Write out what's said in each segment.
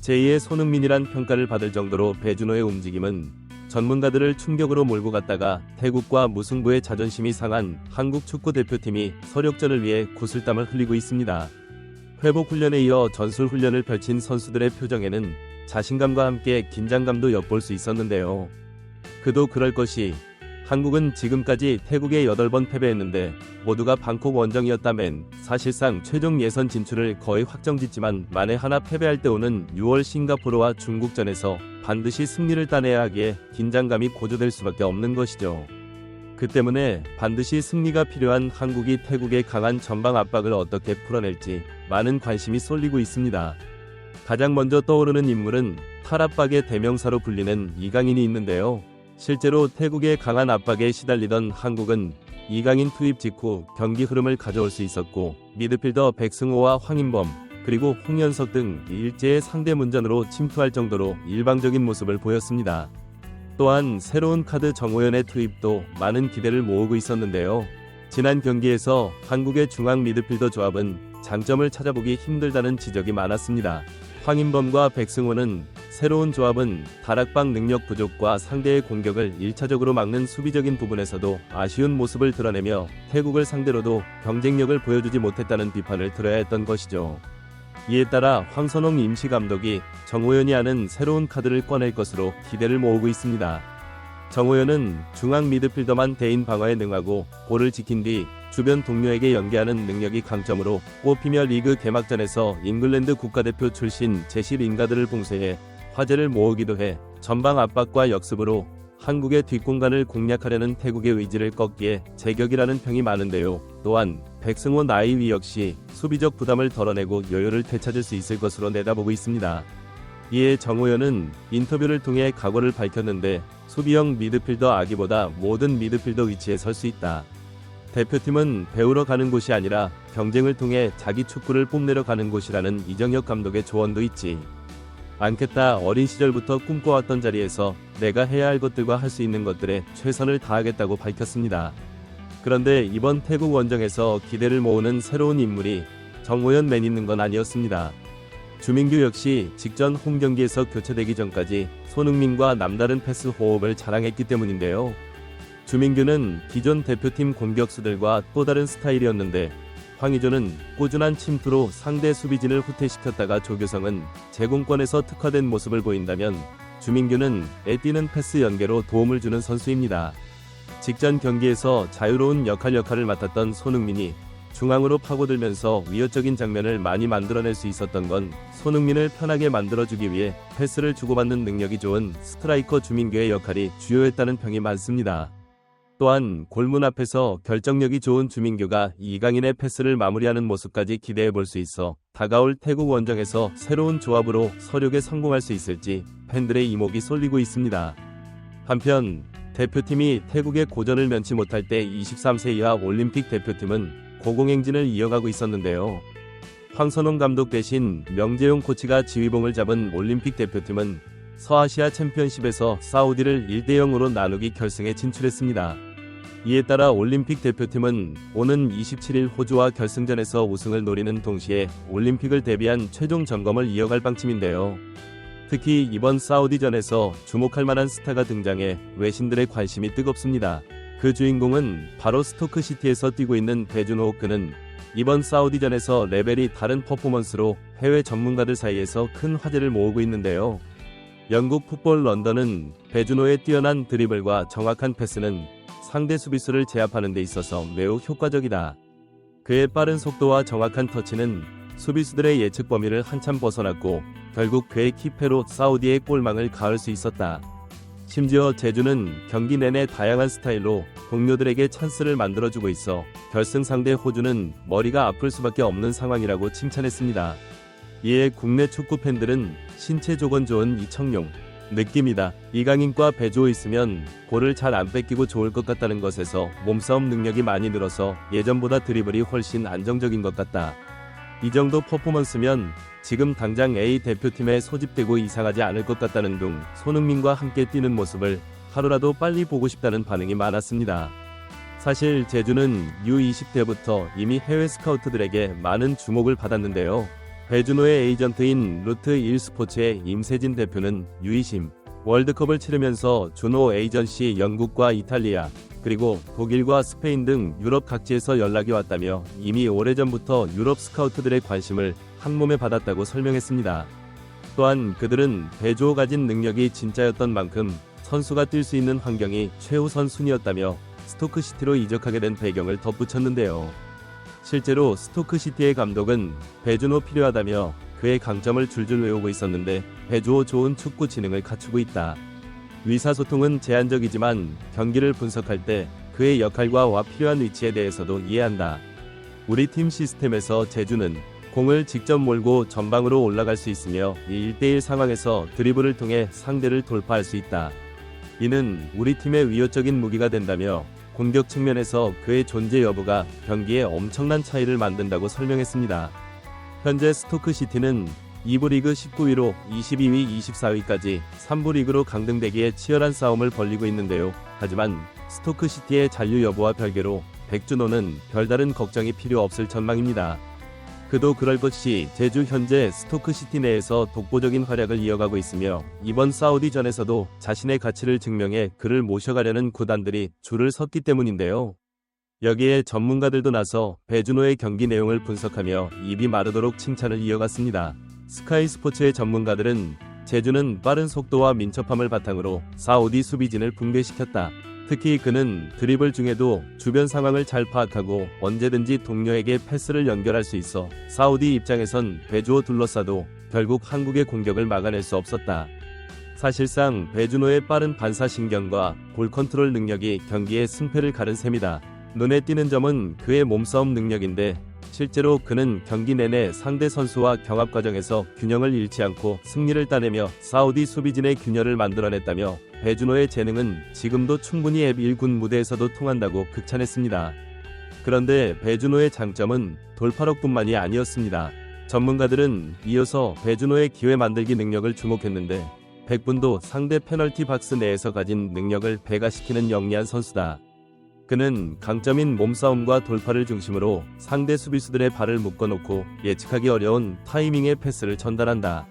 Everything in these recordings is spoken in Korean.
제2의 손흥민이란 평가를 받을 정도로 배준호의 움직임은 전문가들을 충격으로 몰고 갔다가 태국과 무승부의 자존심이 상한 한국 축구 대표팀이 서력전을 위해 구슬땀을 흘리고 있습니다. 회복 훈련에 이어 전술 훈련을 펼친 선수들의 표정에는 자신감과 함께 긴장감도 엿볼 수 있었는데요. 그도 그럴 것이 한국은 지금까지 태국에 8번 패배했는데 모두가 방콕 원정이었다면 사실상 최종 예선 진출을 거의 확정짓지만 만에 하나 패배할 때 오는 6월 싱가포르와 중국전에서 반드시 승리를 따내야 하기에 긴장감이 고조될 수밖에 없는 것이죠. 그 때문에 반드시 승리가 필요한 한국이 태국의 강한 전방 압박을 어떻게 풀어낼지 많은 관심이 쏠리고 있습니다. 가장 먼저 떠오르는 인물은 탈압박의 대명사로 불리는 이강인이 있는데요. 실제로 태국의 강한 압박에 시달리던 한국은 이강인 투입 직후 경기 흐름을 가져올 수 있었고 미드필더 백승호와 황인범 그리고 홍현석 등 일제의 상대 문전으로 침투할 정도로 일방적인 모습을 보였습니다. 또한 새로운 카드 정호연의 투입도 많은 기대를 모으고 있었는데요. 지난 경기에서 한국의 중앙 미드필더 조합은 장점을 찾아보기 힘들다는 지적이 많았습니다. 황인범과 백승호는 새로운 조합은 다락방 능력 부족과 상대의 공격을 1차적으로 막는 수비적인 부분에서도 아쉬운 모습을 드러내며 태국을 상대로도 경쟁력을 보여주지 못했다는 비판을 들어야 했던 것이죠. 이에 따라 황선홍 임시감독이 정호연이 하는 새로운 카드를 꺼낼 것으로 기대를 모으고 있습니다. 정호연은 중앙 미드필더만 대인 방어에 능하고 볼을 지킨 뒤 주변 동료에게 연계하는 능력이 강점으로 꼽히며 리그 개막전에서 잉글랜드 국가대표 출신 제시 링가드를 봉쇄해 화제를 모으기도 해 전방 압박과 역습으로 한국의 뒷공간을 공략하려는 태국의 의지를 꺾기에 제격이라는 평이 많은데요. 또한 백승호 나이위 역시 수비적 부담을 덜어내고 여유를 되찾을 수 있을 것으로 내다보고 있습니다. 이에 정호연은 인터뷰를 통해 각오를 밝혔는데 수비형 미드필더 아기보다 모든 미드필더 위치에 설 수 있다. 대표팀은 배우러 가는 곳이 아니라 경쟁을 통해 자기 축구를 뽐내러 가는 곳이라는 이정혁 감독의 조언도 있지 않겠다. 어린 시절부터 꿈꿔왔던 자리에서 내가 해야 할 것들과 할 수 있는 것들에 최선을 다하겠다고 밝혔습니다. 그런데 이번 태국 원정에서 기대를 모으는 새로운 인물이 정호연만 있는 건 아니었습니다. 주민규 역시 직전 홈경기에서 교체되기 전까지 손흥민과 남다른 패스 호흡을 자랑했기 때문인데요. 주민규는 기존 대표팀 공격수들과 또 다른 스타일이었는데 황의조는 꾸준한 침투로 상대 수비진을 후퇴시켰다가 조규성은 제공권에서 특화된 모습을 보인다면 주민규는 애뛰는 패스 연계로 도움을 주는 선수입니다. 직전 경기에서 자유로운 역할을 맡았던 손흥민이 중앙으로 파고들면서 위협적인 장면을 많이 만들어낼 수 있었던 건 손흥민을 편하게 만들어주기 위해 패스를 주고받는 능력이 좋은 스트라이커 주민규의 역할이 주요했다는 평이 많습니다. 또한 골문 앞에서 결정력이 좋은 주민규가 이강인의 패스를 마무리하는 모습까지 기대해볼 수 있어 다가올 태국 원정에서 새로운 조합으로 서력에 성공할 수 있을지 팬들의 이목이 쏠리고 있습니다. 한편 대표팀이 태국의 고전을 면치 못할 때 23세 이하 올림픽 대표팀은 고공행진을 이어가고 있었는데요. 황선홍 감독 대신 명재용 코치가 지휘봉을 잡은 올림픽 대표팀은 서아시아 챔피언십에서 사우디를 1대0으로 나누기 결승에 진출했습니다. 이에 따라 올림픽 대표팀은 오는 27일 호주와 결승전에서 우승을 노리는 동시에 올림픽을 대비한 최종 점검을 이어갈 방침인데요. 특히 이번 사우디전에서 주목할 만한 스타가 등장해 외신들의 관심이 뜨겁습니다. 그 주인공은 바로 스토크시티에서 뛰고 있는 배준호. 그는 이번 사우디전에서 레벨이 다른 퍼포먼스로 해외 전문가들 사이에서 큰 화제를 모으고 있는데요. 영국 풋볼 런던은 배준호의 뛰어난 드리블과 정확한 패스는 상대 수비수를 제압하는 데 있어서 매우 효과적이다. 그의 빠른 속도와 정확한 터치는 수비수들의 예측 범위를 한참 벗어났고 결국 그의 키패로 사우디의 골망을 가을 수 있었다. 심지어 제주는 경기 내내 다양한 스타일로 동료들에게 찬스를 만들어주고 있어 결승 상대 호주는 머리가 아플 수밖에 없는 상황이라고 칭찬했습니다. 이에 국내 축구 팬들은 신체 조건 좋은 이청용 느낌이다. 이강인과 배주호 있으면 볼을 잘 안 뺏기고 좋을 것 같다는 것에서 몸싸움 능력이 많이 늘어서 예전보다 드리블이 훨씬 안정적인 것 같다. 이 정도 퍼포먼스면 지금 당장 A 대표팀에 소집되고 이상하지 않을 것 같다는 등 손흥민과 함께 뛰는 모습을 하루라도 빨리 보고 싶다는 반응이 많았습니다. 사실 제주는 U20 때부터 이미 해외 스카우트들에게 많은 주목을 받았는데요. 배준호의 에이전트인 루트 1스포츠의 임세진 대표는 유이심 월드컵을 치르면서 준호 에이전시 영국과 이탈리아 그리고 독일과 스페인 등 유럽 각지에서 연락이 왔다며 이미 오래전부터 유럽 스카우트들의 관심을 한몸에 받았다고 설명했습니다. 또한 그들은 배주호 가진 능력이 진짜였던 만큼 선수가 뛸 수 있는 환경이 최우선 순위였다며 스토크시티로 이적하게 된 배경을 덧붙였는데요. 실제로 스토크시티의 감독은 배준호 필요하다며 그의 강점을 줄줄 외우고 있었는데 배주호 좋은 축구 지능을 갖추고 있다. 의사소통은 제한적이지만 경기를 분석할 때 그의 역할과 필요한 위치에 대해서도 이해한다. 우리 팀 시스템에서 제주는 공을 직접 몰고 전방으로 올라갈 수 있으며 이 1대1 상황에서 드리블을 통해 상대를 돌파할 수 있다. 이는 우리 팀의 위협적인 무기가 된다며 공격 측면에서 그의 존재 여부가 경기에 엄청난 차이를 만든다고 설명했습니다. 현재 스토크시티는 2부 리그 19위로 22위, 24위까지 3부 리그로 강등되기에 치열한 싸움을 벌이고 있는데요. 하지만 스토크시티의 잔류 여부와 별개로 백준호는 별다른 걱정이 필요 없을 전망입니다. 그도 그럴 것이 제주 현재 스토크시티 내에서 독보적인 활약을 이어가고 있으며 이번 사우디전에서도 자신의 가치를 증명해 그를 모셔가려는 구단들이 줄을 섰기 때문인데요. 여기에 전문가들도 나서 배준호의 경기 내용을 분석하며 입이 마르도록 칭찬을 이어갔습니다. 스카이 스포츠의 전문가들은 제주는 빠른 속도와 민첩함을 바탕으로 사우디 수비진을 붕괴시켰다. 특히 그는 드리블 중에도 주변 상황을 잘 파악하고 언제든지 동료에게 패스를 연결할 수 있어 사우디 입장에선 배주호 둘러싸도 결국 한국의 공격을 막아낼 수 없었다. 사실상 배준호의 빠른 반사신경과 볼 컨트롤 능력이 경기의 승패를 가른 셈이다. 눈에 띄는 점은 그의 몸싸움 능력인데 실제로 그는 경기 내내 상대 선수와 경합 과정에서 균형을 잃지 않고 승리를 따내며 사우디 수비진의 균열을 만들어냈다며 배준호의 재능은 지금도 충분히 F1군 무대에서도 통한다고 극찬했습니다. 그런데 배준호의 장점은 돌파력뿐만이 아니었습니다. 전문가들은 이어서 배준호의 기회 만들기 능력을 주목했는데 백분도 상대 페널티 박스 내에서 가진 능력을 배가시키는 영리한 선수다. 그는 강점인 몸싸움과 돌파를 중심으로 상대 수비수들의 발을 묶어놓고 예측하기 어려운 타이밍의 패스를 전달한다.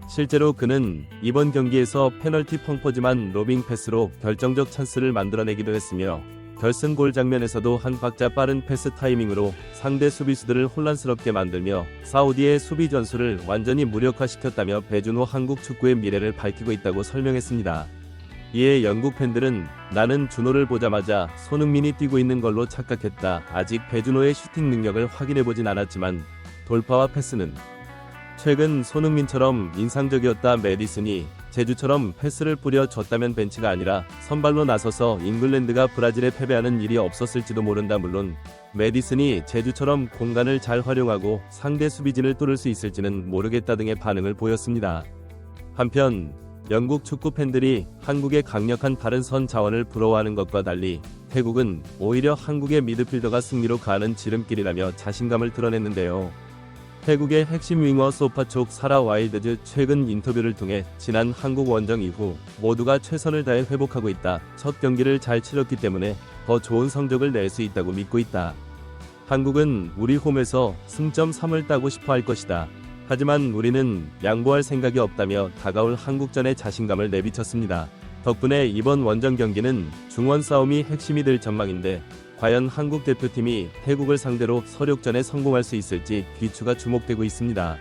실제로 그는 이번 경기에서 페널티 펑퍼지만 로빙 패스로 결정적 찬스를 만들어내기도 했으며 결승 골 장면에서도 한 박자 빠른 패스 타이밍으로 상대 수비수들을 혼란스럽게 만들며 사우디의 수비 전술을 완전히 무력화시켰다며 배준호 한국 축구의 미래를 밝히고 있다고 설명했습니다. 이에 영국 팬들은 나는 준호를 보자마자 손흥민이 뛰고 있는 걸로 착각했다. 아직 배준호의 슈팅 능력을 확인해보진 않았지만 돌파와 패스는 최근 손흥민처럼 인상적이었다. 메디슨이 제주처럼 패스를 뿌려줬다면 벤치가 아니라 선발로 나서서 잉글랜드가 브라질에 패배하는 일이 없었을지도 모른다. 물론 메디슨이 제주처럼 공간을 잘 활용하고 상대 수비진을 뚫을 수 있을지는 모르겠다 등의 반응을 보였습니다. 한편 영국 축구 팬들이 한국의 강력한 다른 선 자원을 부러워하는 것과 달리 태국은 오히려 한국의 미드필더가 승리로 가는 지름길이라며 자신감을 드러냈는데요. 태국의 핵심 윙어 소파촉 사라 와일드즈 최근 인터뷰를 통해 지난 한국 원정 이후 모두가 최선을 다해 회복하고 있다. 첫 경기를 잘 치렀기 때문에 더 좋은 성적을 낼 수 있다고 믿고 있다. 한국은 우리 홈에서 승점 3을 따고 싶어 할 것이다. 하지만 우리는 양보할 생각이 없다며 다가올 한국전에 자신감을 내비쳤습니다. 덕분에 이번 원정 경기는 중원 싸움이 핵심이 될 전망인데 과연 한국 대표팀이 태국을 상대로 서력전에 성공할 수 있을지 귀추가 주목되고 있습니다.